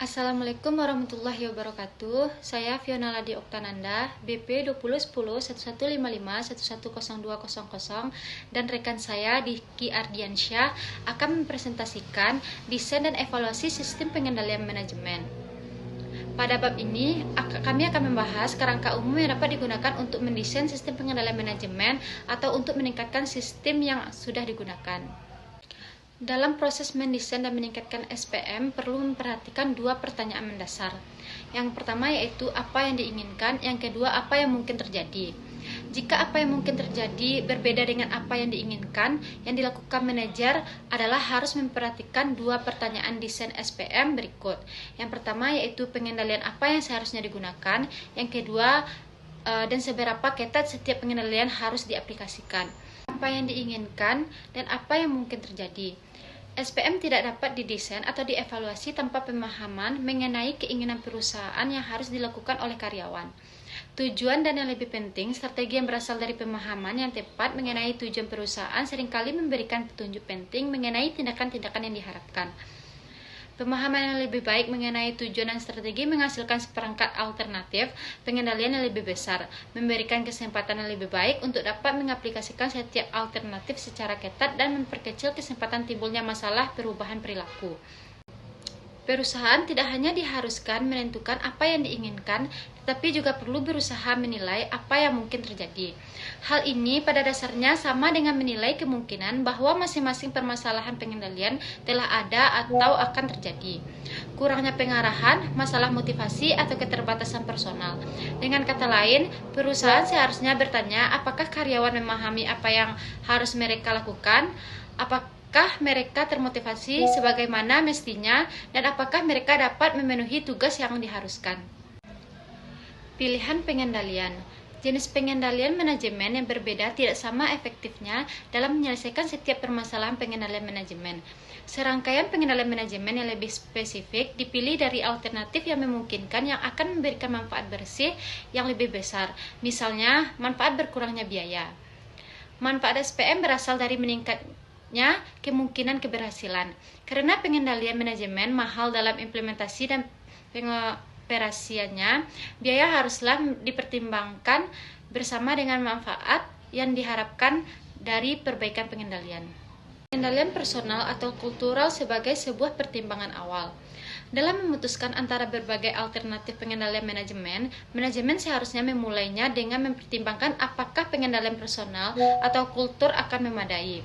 Assalamualaikum warahmatullahi wabarakatuh. Saya Fiona Ladi Oktananda, BP 2010-1155-110200, dan rekan saya Diki Ardiansyah akan mempresentasikan desain dan evaluasi sistem pengendalian manajemen. Pada bab ini, kami akan membahas kerangka umum yang dapat digunakan untuk mendesain sistem pengendalian manajemen atau untuk meningkatkan sistem yang sudah digunakan. Dalam proses mendesain dan meningkatkan SPM, perlu memperhatikan dua pertanyaan mendasar. Yang pertama yaitu apa yang diinginkan, yang kedua apa yang mungkin terjadi. Jika apa yang mungkin terjadi berbeda dengan apa yang diinginkan, yang dilakukan manajer adalah harus memperhatikan dua pertanyaan desain SPM berikut. Yang pertama yaitu pengendalian apa yang seharusnya digunakan, yang kedua dan seberapa ketat setiap pengendalian harus diaplikasikan. Apa yang diinginkan dan apa yang mungkin terjadi. SPM tidak dapat didesain atau dievaluasi tanpa pemahaman mengenai keinginan perusahaan yang harus dilakukan oleh karyawan. Tujuan dan yang lebih penting, strategi yang berasal dari pemahaman yang tepat mengenai tujuan perusahaan seringkali memberikan petunjuk penting mengenai tindakan-tindakan yang diharapkan. Pemahaman yang lebih baik mengenai tujuan dan strategi menghasilkan seperangkat alternatif pengendalian yang lebih besar, memberikan kesempatan yang lebih baik untuk dapat mengaplikasikan setiap alternatif secara ketat dan memperkecil kesempatan timbulnya masalah perubahan perilaku. Perusahaan tidak hanya diharuskan menentukan apa yang diinginkan, tetapi juga perlu berusaha menilai apa yang mungkin terjadi. Hal ini pada dasarnya sama dengan menilai kemungkinan bahwa masing-masing permasalahan pengendalian telah ada atau akan terjadi. Kurangnya pengarahan, masalah motivasi, atau keterbatasan personal. Dengan kata lain, perusahaan seharusnya bertanya apakah karyawan memahami apa yang harus mereka lakukan, apakah mereka termotivasi sebagaimana mestinya, dan apakah mereka dapat memenuhi tugas yang diharuskan. Pilihan pengendalian. Jenis pengendalian manajemen yang berbeda tidak sama efektifnya dalam menyelesaikan setiap permasalahan pengendalian manajemen. Serangkaian pengendalian manajemen yang lebih spesifik dipilih dari alternatif yang memungkinkan yang akan memberikan manfaat bersih yang lebih besar, misalnya manfaat berkurangnya biaya. Manfaat SPM berasal dari meningkatnya kemungkinan keberhasilan. Karena pengendalian manajemen mahal dalam implementasi dan pengoperasiannya, biaya haruslah dipertimbangkan bersama dengan manfaat yang diharapkan dari perbaikan pengendalian. Pengendalian personal atau kultural sebagai sebuah pertimbangan awal. Dalam memutuskan antara berbagai alternatif pengendalian manajemen, manajemen seharusnya memulainya dengan mempertimbangkan apakah pengendalian personal atau kultur akan memadai.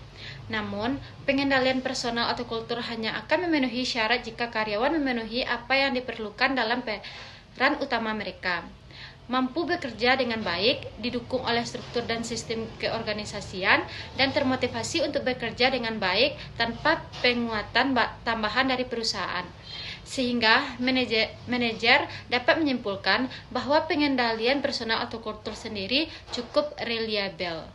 Namun, pengendalian personal atau kultur hanya akan memenuhi syarat jika karyawan memenuhi apa yang diperlukan dalam peran utama mereka. Mampu bekerja dengan baik, didukung oleh struktur dan sistem keorganisasian, dan termotivasi untuk bekerja dengan baik tanpa penguatan tambahan dari perusahaan. Sehingga manajer dapat menyimpulkan bahwa pengendalian personal atau kultur sendiri cukup reliable.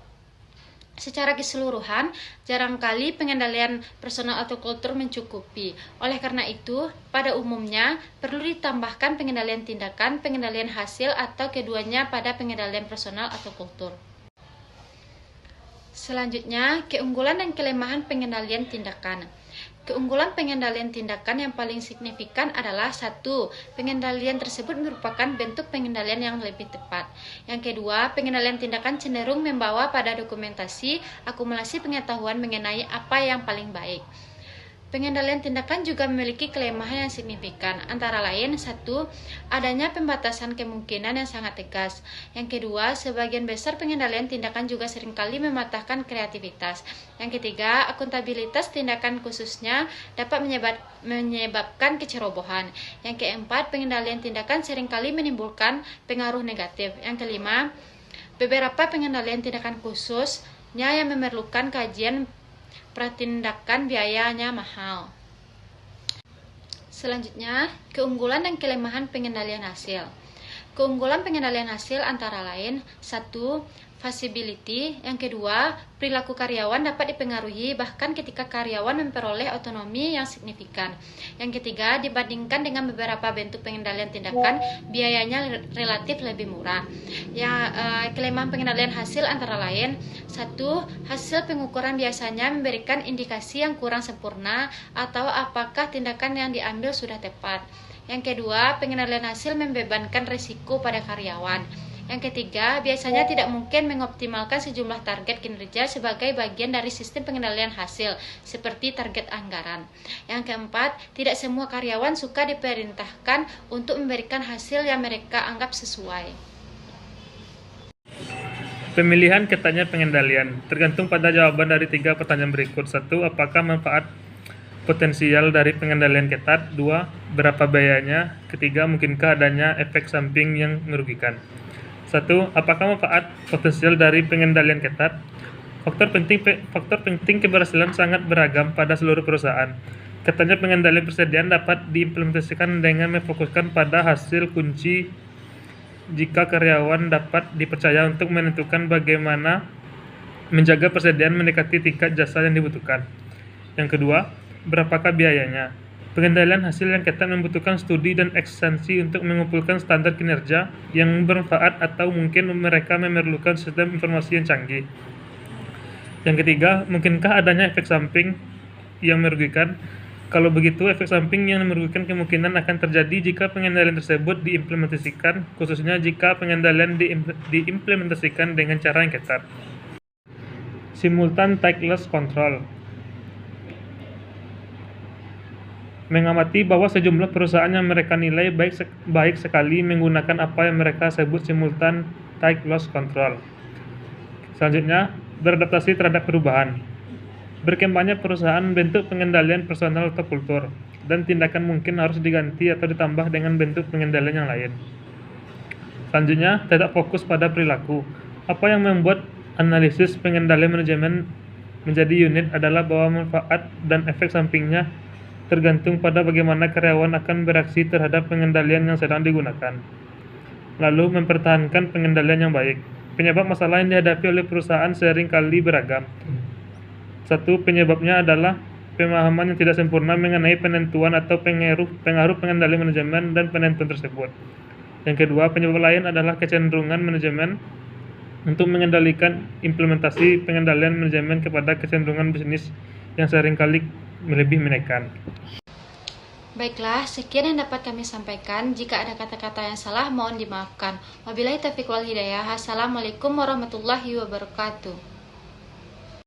Secara keseluruhan, jarangkali pengendalian personal atau kultur mencukupi. Oleh karena itu, pada umumnya perlu ditambahkan pengendalian tindakan, pengendalian hasil, atau keduanya pada pengendalian personal atau kultur. Selanjutnya, keunggulan dan kelemahan pengendalian tindakan. Keunggulan pengendalian tindakan yang paling signifikan adalah 1. Pengendalian tersebut merupakan bentuk pengendalian yang lebih tepat. Yang kedua, pengendalian tindakan cenderung membawa pada dokumentasi, akumulasi pengetahuan mengenai apa yang paling baik. Pengendalian tindakan juga memiliki kelemahan yang signifikan, antara lain 1. Adanya pembatasan kemungkinan yang sangat tegas. Yang kedua, sebagian besar pengendalian tindakan juga seringkali mematahkan kreativitas. Yang ketiga, akuntabilitas tindakan khususnya dapat menyebabkan kecerobohan. Yang keempat, pengendalian tindakan seringkali menimbulkan pengaruh negatif. Yang kelima, beberapa pengendalian tindakan khususnya yang memerlukan kajian pratindakan biayanya mahal. Selanjutnya, keunggulan dan kelemahan pengendalian hasil. Keunggulan pengendalian hasil antara lain 1. Visibility. Yang kedua, perilaku karyawan dapat dipengaruhi bahkan ketika karyawan memperoleh otonomi yang signifikan. Yang ketiga, dibandingkan dengan beberapa bentuk pengendalian tindakan, biayanya relatif lebih murah. Kelemahan pengendalian hasil antara lain: satu, hasil pengukuran biasanya memberikan indikasi yang kurang sempurna atau apakah tindakan yang diambil sudah tepat. Yang kedua, pengendalian hasil membebankan risiko pada karyawan. Yang ketiga, biasanya tidak mungkin mengoptimalkan sejumlah target kinerja sebagai bagian dari sistem pengendalian hasil, seperti target anggaran. Yang keempat, tidak semua karyawan suka diperintahkan untuk memberikan hasil yang mereka anggap sesuai. Pemilihan ketatnya pengendalian tergantung pada jawaban dari 3 pertanyaan berikut. 1. Apakah manfaat potensial dari pengendalian ketat? 2. Berapa biayanya? Ketiga, mungkinkah adanya efek samping yang merugikan? 1. Apakah manfaat potensial dari pengendalian ketat? Faktor penting keberhasilan sangat beragam pada seluruh perusahaan. Ketatnya pengendalian persediaan dapat diimplementasikan dengan memfokuskan pada hasil kunci jika karyawan dapat dipercaya untuk menentukan bagaimana menjaga persediaan mendekati tingkat jasa yang dibutuhkan. Yang kedua, berapakah biayanya? Pengendalian hasil yang ketat membutuhkan studi dan ekstensi untuk mengumpulkan standar kinerja yang bermanfaat atau mungkin mereka memerlukan sistem informasi yang canggih. Yang ketiga, mungkinkah adanya efek samping yang merugikan? Kalau begitu, efek samping yang merugikan kemungkinan akan terjadi jika pengendalian tersebut diimplementasikan, khususnya jika pengendalian diimplementasikan dengan cara yang ketat. Simultan Take Loss Control. Mengamati bahwa sejumlah perusahaan yang mereka nilai baik sekali menggunakan apa yang mereka sebut simultan take loss control. Selanjutnya, beradaptasi terhadap perubahan. Berkembangnya perusahaan bentuk pengendalian personal atau kultur, dan tindakan mungkin harus diganti atau ditambah dengan bentuk pengendalian yang lain. Selanjutnya, tetap fokus pada perilaku. Apa yang membuat analisis pengendalian manajemen menjadi unik adalah bahwa manfaat dan efek sampingnya tergantung pada bagaimana karyawan akan bereaksi terhadap pengendalian yang sedang digunakan. Lalu, mempertahankan pengendalian yang baik. Penyebab masalah yang dihadapi oleh perusahaan seringkali beragam. 1. Penyebabnya adalah pemahaman yang tidak sempurna mengenai penentuan atau pengaruh pengendalian manajemen dan penentuan tersebut. Yang kedua, penyebab lain adalah kecenderungan manajemen untuk mengendalikan implementasi pengendalian manajemen kepada kecenderungan bisnis yang seringkali lebih menekan. Baiklah, sekian yang dapat kami sampaikan. Jika ada kata-kata yang salah, mohon dimaafkan. Wabillahi taufiq wal hidayah. Assalamualaikum warahmatullahi wabarakatuh.